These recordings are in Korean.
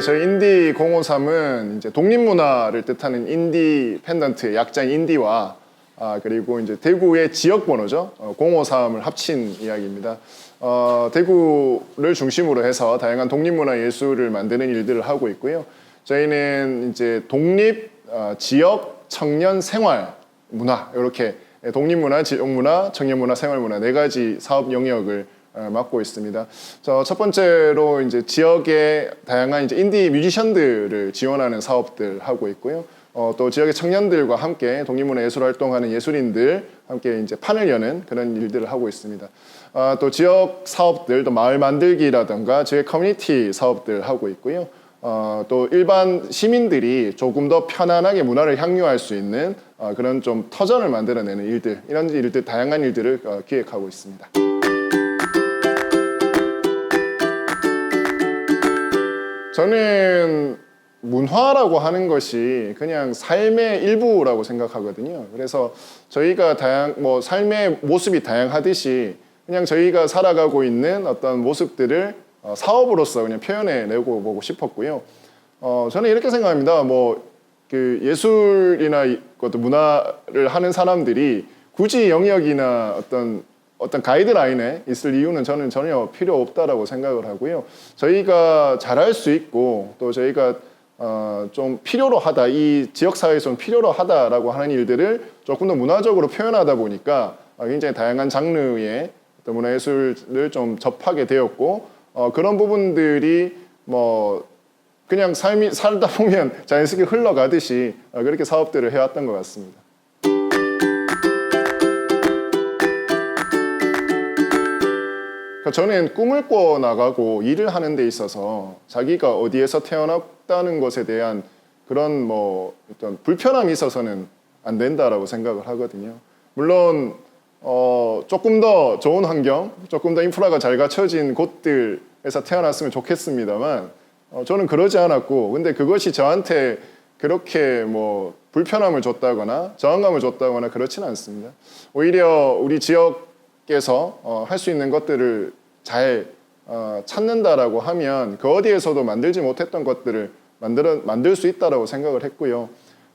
저희 인디 053은 이제 독립문화를 뜻하는 인디펜던트의 약자인 인디와 그리고 이제 대구의 지역 번호죠. 053을 합친 이야기입니다. 대구를 중심으로 해서 다양한 독립문화 예술을 만드는 일들을 하고 있고요. 저희는 이제 독립, 지역, 청년, 생활, 문화 이렇게 독립문화, 지역문화, 청년문화, 생활문화 네 가지 사업 영역을 맡고 있습니다. 첫 번째로 이제 지역의 다양한 이제 인디 뮤지션들을 지원하는 사업들 하고 있고요. 또 지역의 청년들과 함께 독립문화 예술 활동하는 예술인들 함께 이제 판을 여는 그런 일들을 하고 있습니다. 또 지역 사업들, 또 마을 만들기라든가 지역 커뮤니티 사업들 하고 있고요. 또 일반 시민들이 조금 더 편안하게 문화를 향유할 수 있는 그런 좀 터전을 만들어내는 일들, 이런 일들, 다양한 일들을 기획하고 있습니다. 저는 문화라고 하는 것이 그냥 삶의 일부라고 생각하거든요. 그래서 저희가 삶의 모습이 다양하듯이 그냥 저희가 살아가고 있는 어떤 모습들을 사업으로서 그냥 표현해내고 보고 싶었고요. 저는 이렇게 생각합니다. 그 예술이나 문화를 하는 사람들이 굳이 영역이나 어떤 가이드라인에 있을 이유는 저는 전혀 필요 없다라고 생각을 하고요. 저희가 잘할 수 있고 또 저희가 좀 필요로 하다, 이 지역사회에서 좀 필요로 하다라고 하는 일들을 조금 더 문화적으로 표현하다 보니까 굉장히 다양한 장르의 문화예술을 좀 접하게 되었고 그런 부분들이 그냥 삶이 살다 보면 자연스럽게 흘러가듯이 그렇게 사업들을 해왔던 것 같습니다. 저는 꿈을 꿔 나가고 일을 하는 데 있어서 자기가 어디에서 태어났다는 것에 대한 그런 어떤 불편함이 있어서는 안 된다라고 생각을 하거든요. 물론 조금 더 좋은 환경, 조금 더 인프라가 잘 갖춰진 곳들에서 태어났으면 좋겠습니다만 저는 그러지 않았고, 근데 그것이 저한테 그렇게 불편함을 줬다거나 저항감을 줬다거나 그렇지는 않습니다. 오히려 우리 지역에서 할 수 있는 것들을 잘 찾는다라고 하면 그 어디에서도 만들지 못했던 것들을 만들 수 있다라고 생각을 했고요.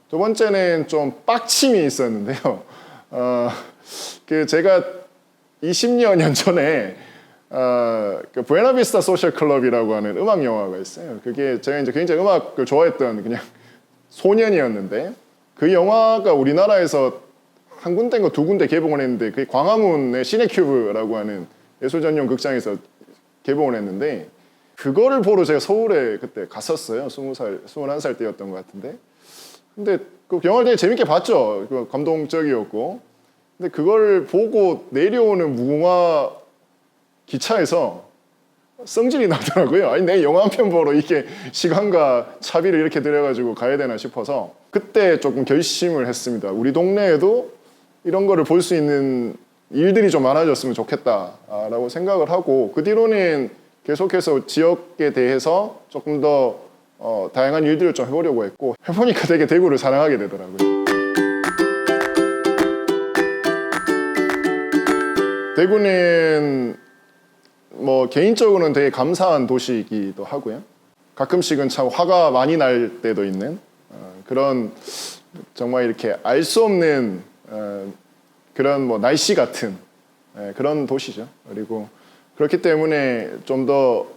두 번째는 좀 빡침이 있었는데요. 제가 20여 년 전에 그 부에나비스타 소셜 클럽이라고 하는 음악 영화가 있어요. 그게 제가 이제 굉장히 음악을 좋아했던 그냥 소년이었는데 그 영화가 우리나라에서 한 군데인가 두 군데 개봉을 했는데 그게 광화문의 시네큐브라고 하는 예술 전용 극장에서 개봉을 했는데 그거를 보러 제가 서울에 그때 갔었어요. 21살 때였던 것 같은데. 근데 그 영화를 되게 재밌게 봤죠. 감동적이었고. 근데 그걸 보고 내려오는 무궁화 기차에서 성질이 나더라고요. 아니, 내 영화 한 편 보러 이게 시간과 차비를 이렇게 들여가지고 가야 되나 싶어서 그때 조금 결심을 했습니다. 우리 동네에도 이런 거를 볼 수 있는 일들이 좀 많아졌으면 좋겠다라고 생각을 하고 그 뒤로는 계속해서 지역에 대해서 조금 더 다양한 일들을 좀 해보려고 했고 해보니까 되게 대구를 사랑하게 되더라고요. 대구는 개인적으로는 되게 감사한 도시이기도 하고요. 가끔씩은 참 화가 많이 날 때도 있는 그런 정말 이렇게 알 수 없는 그런 날씨 같은 그런 도시죠. 그리고 그렇기 때문에 좀 더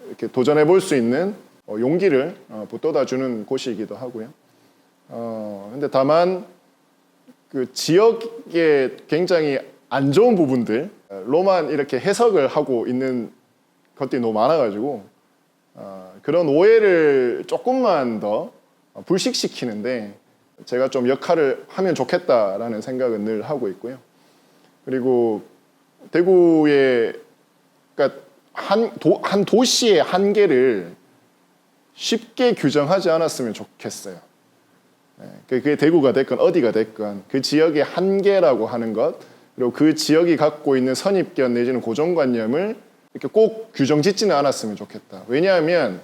이렇게 도전해 볼 수 있는 용기를 북돋아 주는 곳이기도 하고요. 근데 다만 그 지역의 굉장히 안 좋은 부분들로만 이렇게 해석을 하고 있는 것들이 너무 많아가지고 그런 오해를 조금만 더 불식시키는데 제가 좀 역할을 하면 좋겠다라는 생각은 늘 하고 있고요. 그리고 대구의 그러니까 한 도시의 한계를 쉽게 규정하지 않았으면 좋겠어요. 그게 대구가 됐건 어디가 됐건 그 지역의 한계라고 하는 것 그리고 그 지역이 갖고 있는 선입견 내지는 고정관념을 이렇게 꼭 규정짓지는 않았으면 좋겠다. 왜냐하면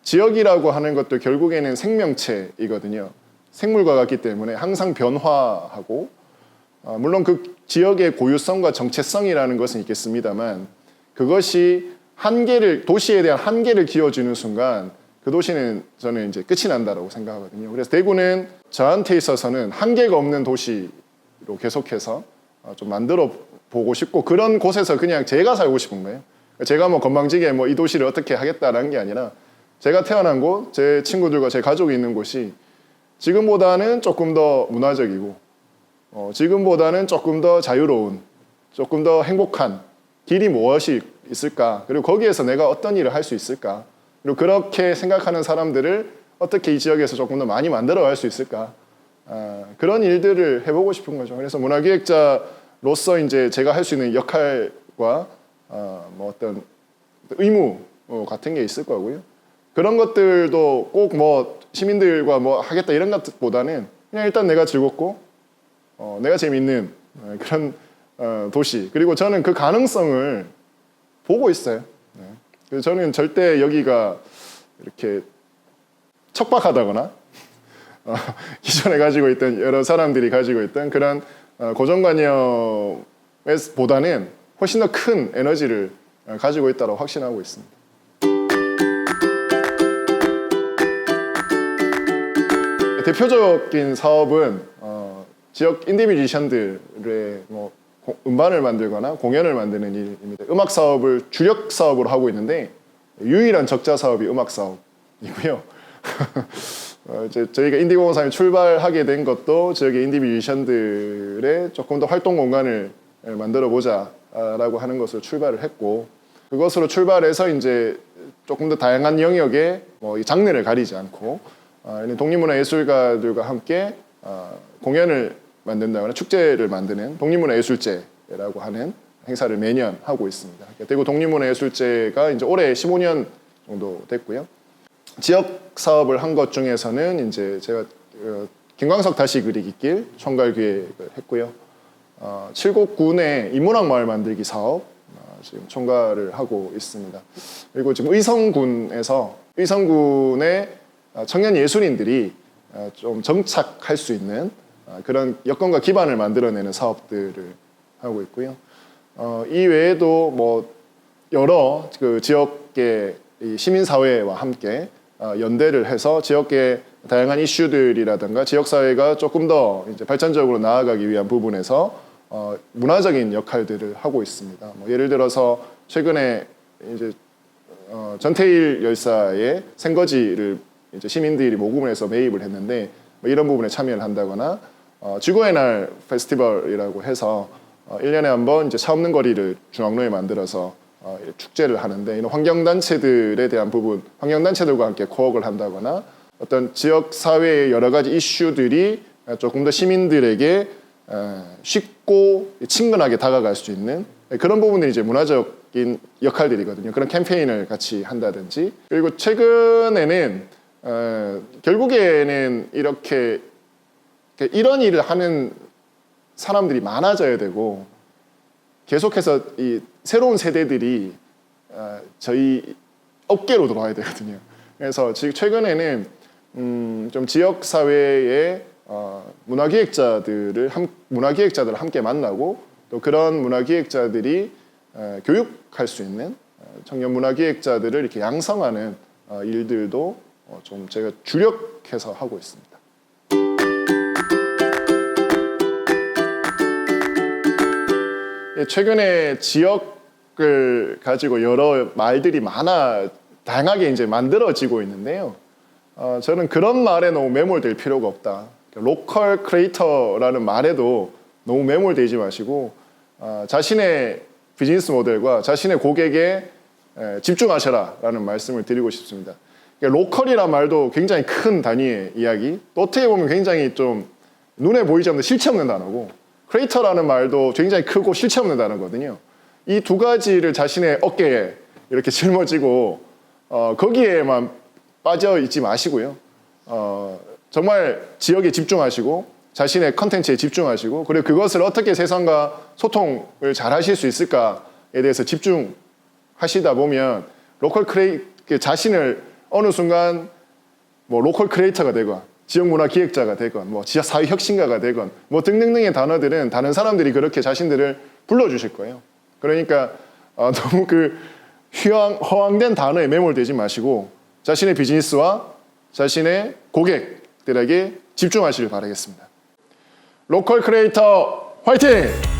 지역이라고 하는 것도 결국에는 생명체이거든요. 생물과 같기 때문에 항상 변화하고 물론 그 지역의 고유성과 정체성이라는 것은 있겠습니다만 그것이 도시에 대한 한계를 기어주는 순간 그 도시는 저는 이제 끝이 난다라고 생각하거든요. 그래서 대구는 저한테 있어서는 한계가 없는 도시로 계속해서 좀 만들어 보고 싶고, 그런 곳에서 그냥 제가 살고 싶은 거예요. 제가 뭐 건방지게 뭐 이 도시를 어떻게 하겠다라는 게 아니라, 제가 태어난 곳, 제 친구들과 제 가족이 있는 곳이 지금보다는 조금 더 문화적이고, 지금보다는 조금 더 자유로운, 조금 더 행복한 길이 무엇이 있을까, 그리고 거기에서 내가 어떤 일을 할 수 있을까, 그리고 그렇게 생각하는 사람들을 어떻게 이 지역에서 조금 더 많이 만들어갈 수 있을까, 그런 일들을 해보고 싶은 거죠. 그래서 문화기획자로서 이제 제가 할 수 있는 역할과 뭐 어떤 의무 같은 게 있을 거고요. 그런 것들도 꼭 뭐 시민들과 뭐 하겠다 이런 것보다는 그냥 일단 내가 즐겁고 내가 재밌는 그런 도시, 그리고 저는 그 가능성을 보고 있어요. 그래서 저는 절대 여기가 이렇게 척박하다거나 기존에 가지고 있던 여러 사람들이 가지고 있던 그런 고정관념보다는 훨씬 더 큰 에너지를 가지고 있다고 확신하고 있습니다. 대표적인 사업은 지역 인디 뮤지션들의 뭐 음반을 만들거나 공연을 만드는 일입니다. 음악 사업을 주력 사업으로 하고 있는데 유일한 적자 사업이 음악 사업이고요. 이제 저희가 인디공원사에 출발하게 된 것도 지역의 인디 뮤지션들의 조금 더 활동 공간을 만들어 보자라고 하는 것으로 출발을 했고, 그것으로 출발해서 이제 조금 더 다양한 영역의 뭐 장르를 가리지 않고 독립문화예술가들과 함께 공연을 만든다거나 축제를 만드는 독립문화예술제라고 하는 행사를 매년 하고 있습니다. 대구 독립문화예술제가 이제 올해 15년 정도 됐고요. 지역 사업을 한 것 중에서는 이제 제가 김광석 다시 그리기 길 총괄 기획을 했고요. 칠곡군의 인문학 마을 만들기 사업 지금 총괄을 하고 있습니다. 그리고 지금 의성군의 청년 예술인들이 좀 정착할 수 있는 그런 여건과 기반을 만들어내는 사업들을 하고 있고요. 이 외에도 뭐 여러 그 지역의 시민사회와 함께 연대를 해서 지역의 다양한 이슈들이라든가 지역사회가 조금 더 이제 발전적으로 나아가기 위한 부분에서 문화적인 역할들을 하고 있습니다. 뭐 예를 들어서 최근에 이제 전태일 열사의 생거지를 이제 시민들이 모금을 해서 매입을 했는데 뭐 이런 부분에 참여를 한다거나 지구의 날 페스티벌이라고 해서 1년에 한 번 이제 차 없는 거리를 중앙로에 만들어서 축제를 하는데 이런 환경단체들에 대한 부분, 환경단체들과 함께 코워크를 한다거나 어떤 지역사회의 여러 가지 이슈들이 조금 더 시민들에게 쉽고 친근하게 다가갈 수 있는 그런 부분들이 이제 문화적인 역할들이거든요. 그런 캠페인을 같이 한다든지, 그리고 최근에는 결국에는 이렇게 이런 일을 하는 사람들이 많아져야 되고 계속해서 이 새로운 세대들이 저희 업계로 들어와야 되거든요. 그래서 지금 최근에는 좀 지역 사회의 문화기획자들을 함께 만나고 또 그런 문화기획자들이 교육할 수 있는 청년 문화기획자들을 이렇게 양성하는 일들도 좀 제가 주력해서 하고 있습니다. 최근에 지역을 가지고 여러 말들이 다양하게 이제 만들어지고 있는데요. 저는 그런 말에 너무 매몰될 필요가 없다. 로컬 크리에이터라는 말에도 너무 매몰되지 마시고 자신의 비즈니스 모델과 자신의 고객에 집중하셔라라는 말씀을 드리고 싶습니다. 로컬이란 말도 굉장히 큰 단위의 이야기, 또 어떻게 보면 굉장히 좀 눈에 보이지 않는 실체 없는 단어고, 크리에이터라는 말도 굉장히 크고 실체 없는 단어거든요. 이 두 가지를 자신의 어깨에 이렇게 짊어지고 거기에만 빠져 있지 마시고요. 정말 지역에 집중하시고 자신의 컨텐츠에 집중하시고, 그리고 그것을 어떻게 세상과 소통을 잘 하실 수 있을까에 대해서 집중하시다 보면 자신을 어느 순간 뭐 로컬 크리에이터가 되건 지역 문화 기획자가 되건 뭐 지역 사회 혁신가가 되건 뭐 등등등의 단어들은 다른 사람들이 그렇게 자신들을 불러주실 거예요. 그러니까 너무 그 허황된 단어에 매몰되지 마시고 자신의 비즈니스와 자신의 고객들에게 집중하시길 바라겠습니다. 로컬 크리에이터 화이팅!